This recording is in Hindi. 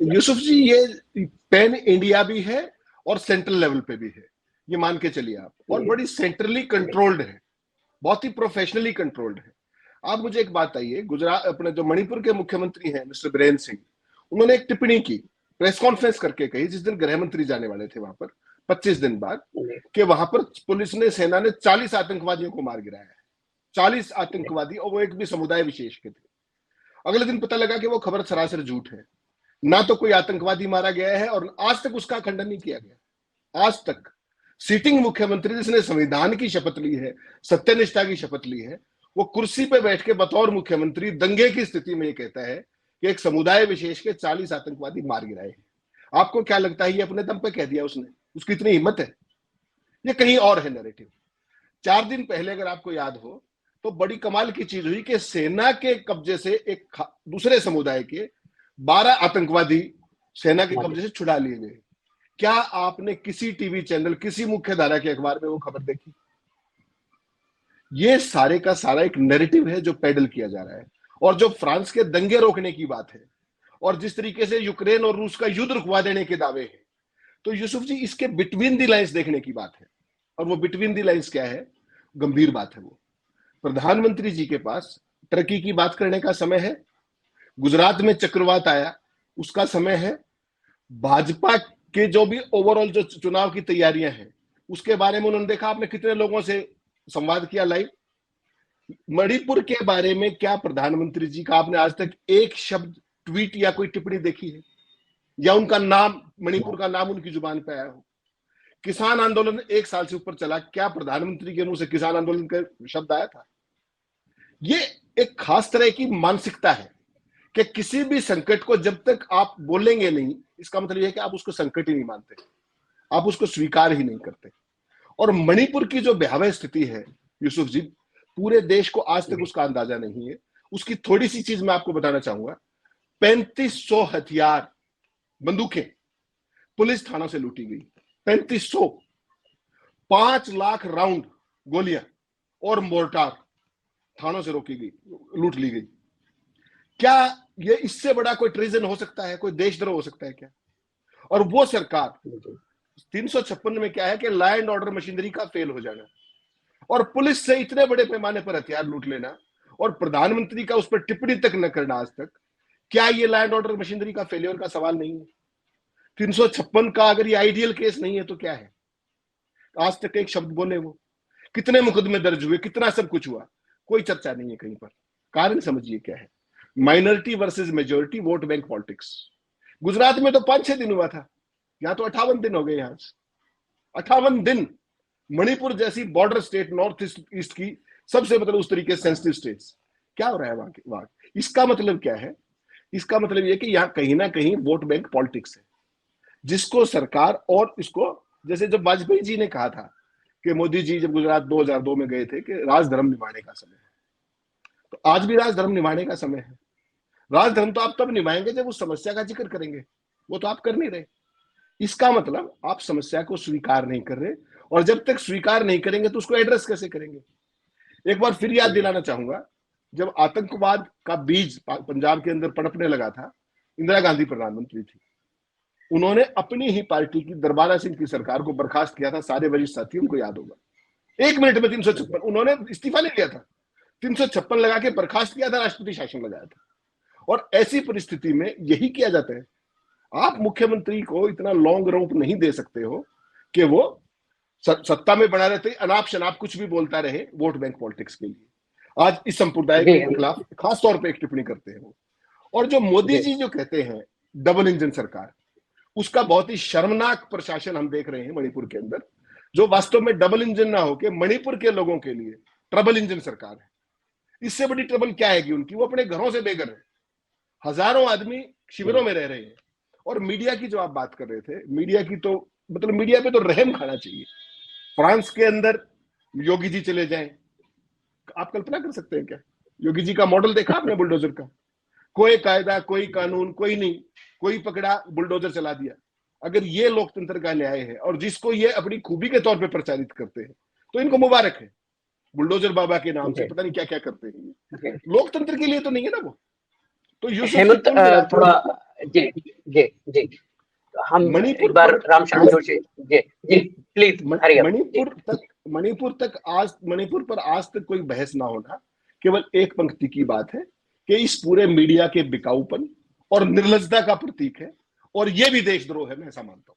यूसुफ जी, ये पैन इंडिया भी है और सेंट्रल लेवल पे भी है, ये मान के चलिए आप, और बड़ी सेंट्रली कंट्रोल्ड है, बहुत ही प्रोफेशनली कंट्रोल्ड है। आप मुझे एक बात आइए, गुजरात अपने जो मणिपुर के मुख्यमंत्री हैं मिस्टर बीरेन सिंह, उन्होंने एक टिप्पणी की, प्रेस कॉन्फ्रेंस करके कही, जिस दिन गृह मंत्री जाने वाले थे वहां पर 25 दिन बाद, कि वहां पर पुलिस ने, सेना ने 40 आतंकवादियों को मार गिराया है, 40 आतंकवादी, और वो एक भी समुदाय विशेष के थे। अगले दिन पता लगा कि वो खबर सरासर झूठ है, ना तो कोई आतंकवादी मारा गया है और आज तक उसका खंडन नहीं किया गया। आज तक सीटिंग मुख्यमंत्री जिसने संविधान की शपथ ली है, सत्यनिष्ठा की शपथ ली है, वो कुर्सी पे बैठ के बतौर मुख्यमंत्री दंगे की स्थिति में ये कहता है कि एक समुदाय विशेष के 40 आतंकवादी मार गिराए हैं। आपको क्या लगता है ये अपने दम पे कह दिया उसने? उसकी इतनी हिम्मत है? ये कहीं और है नैरेटिव। 4 दिन पहले अगर आपको याद हो तो बड़ी कमाल की चीज हुई कि सेना के कब्जे से एक दूसरे समुदाय के 12 आतंकवादी सेना के कब्जे से छुड़ा लिए गए। क्या आपने किसी टीवी चैनल, किसी मुख्य धारा के अखबार में वो खबर देखी? ये सारे का सारा एक नैरेटिव है जो पैडल किया जा रहा है। और जो फ्रांस के दंगे रोकने की बात है और जिस तरीके से यूक्रेन और रूस का युद्ध रुकवा देने के दावे हैं, तो यूसुफ जी इसके बिटवीन दी लाइंस देखने की बात है। और वो बिटवीन दी लाइंस क्या है? गंभीर बात है। वो प्रधानमंत्री जी के पास टर्की की बात करने का समय है, गुजरात में चक्रवात आया उसका समय है, भाजपा के जो भी ओवरऑल जो चुनाव की तैयारियां हैं उसके बारे में उन्होंने देखा। आपने कितने लोगों से संवाद किया लाइव? मणिपुर के बारे में क्या प्रधानमंत्री जी का आपने आज तक एक शब्द, ट्वीट या कोई टिप्पणी देखी है? या उनका नाम, मणिपुर का नाम उनकी जुबान पे आया हो? किसान आंदोलन 1 साल से ऊपर चला, क्या प्रधानमंत्री के मुंह से किसान आंदोलन का शब्द आया था? ये एक खास तरह की मानसिकता है कि किसी भी संकट को जब तक आप बोलेंगे नहीं, इसका मतलब यह है कि आप उसको संकट ही नहीं मानते, आप उसको स्वीकार ही नहीं करते। और मणिपुर की जो भयावह स्थिति है यूसुफ जी, पूरे देश को आज तक उसका अंदाजा नहीं है। उसकी थोड़ी सी चीज मैं आपको बताना चाहूंगा। 3500 हथियार, बंदूकें पुलिस थानों से लूटी गई। 3500, 5 लाख राउंड गोलियां और मोर्टार थानों से रोकी गई, लूट ली गई। क्या ये इससे बड़ा कोई ट्रीजन हो सकता है? कोई देशद्रोह हो सकता है क्या? और वो सरकार 356 में क्या है कि लॉ एंड ऑर्डर मशीनरी का फेल हो जाना और पुलिस से इतने बड़े पैमाने पर हथियार लूट लेना और प्रधानमंत्री का उस पर टिप्पणी तक न करना आज तक, क्या ये लॉ एंड ऑर्डर मशीनरी का फेलियर का सवाल नहीं है? 356 का अगर ये आइडियल केस नहीं है तो क्या है? आज तक एक शब्द बोले वो? कितने मुकदमे दर्ज हुए, कितना सब कुछ हुआ, कोई चर्चा नहीं है कहीं पर। कारण समझिए क्या है? Minority versus majority, vote bank politics. Gujarat में तो 5-6 दिन हुआ था, यहां तो 58 दिन हो गए। यहां 58 दिन। मणिपुर जैसी बॉर्डर स्टेट, नॉर्थ ईस्ट की सबसे मतलब उस तरीके सेंसिटिव स्टेट्स, क्या हो रहा है वहां? इसका मतलब क्या है? इसका मतलब यह कि यहां कहीं ना कहीं वोट बैंक पॉलिटिक्स है, जिसको सरकार, और इसको जैसे जब वाजपेयी जी ने कहा था कि मोदी जी जब गुजरात 2002 में गए थे कि राजधर्म निभाने का समय है, तो आज भी राजधर्म निभाने का समय है। राजधर्म तो आप तब निभाएंगे जब उस समस्या का जिक्र करेंगे, वो तो आप कर नहीं रहे। इसका मतलब आप समस्या को स्वीकार नहीं कर रहे, और जब तक स्वीकार नहीं करेंगे तो उसको एड्रेस कैसे करेंगे? एक बार फिर याद दिलाना चाहूंगा, जब आतंकवाद का बीज पंजाब के अंदर पनपने लगा था, इंदिरा गांधी प्रधानमंत्री थी, उन्होंने अपनी ही पार्टी की दरबारा सिंह की सरकार को बर्खास्त किया था। सारे वरिष्ठ साथियों को याद होगा। 1 मिनट में 356, उन्होंने इस्तीफा नहीं लिया था, 356 लगा के बर्खास्त किया था, राष्ट्रपति शासन लगाया था। और ऐसी परिस्थिति में यही किया जाता है। आप मुख्यमंत्री को इतना लॉन्ग रोप नहीं दे सकते हो कि वो सत्ता में बना रहते अनाप शनाप कुछ भी बोलता रहे वोट बैंक पॉलिटिक्स के लिए। आज इस संप्रदाय के खिलाफ खास तौर पे एक टिप्पणी करते हैं वो। और जो मोदी जी जो कहते हैं डबल इंजन सरकार, उसका बहुत ही शर्मनाक प्रशासन हम देख रहे हैं मणिपुर के अंदर, जो वास्तव में डबल इंजन ना होके मणिपुर के लोगों के लिए ट्रबल इंजन सरकार है। इससे बड़ी ट्रबल क्या है कि उनकी, वो अपने घरों से बेघर है, हजारों आदमी शिविरों में रह रहे हैं। और मीडिया की जो आप बात कर रहे थे, मीडिया की तो मतलब मीडिया पे तो रहम खाना चाहिए। फ्रांस के अंदर योगी जी चले जाएं, आप कल्पना कर सकते हैं क्या? योगी जी का मॉडल देखा आपने बुलडोजर का? कोई कायदा, कोई कानून, कोई नहीं, कोई पकड़ा बुलडोजर चला दिया। अगर ये लोकतंत्र का न्याय है और जिसको ये अपनी खूबी के तौर पे प्रचारित करते हैं, तो इनको मुबारक है। बुलडोजर बाबा के नाम से पता नहीं क्या क्या करते हैं। लोकतंत्र के लिए तो नहीं है ना वो। तो हेमंत, थोड़ा जी जी जी, तो हम मणिपुर एक बार पर राम शरण आज जोशी जी जी प्लीज हरी अप जी। मणिपुर पर आज तक कोई बहस ना होना केवल एक पंक्ति की बात है कि इस पूरे मीडिया के बिकाऊपन और निर्लज्जता का प्रतीक है, और यह भी देशद्रोह है, मैं ऐसा मानता हूं।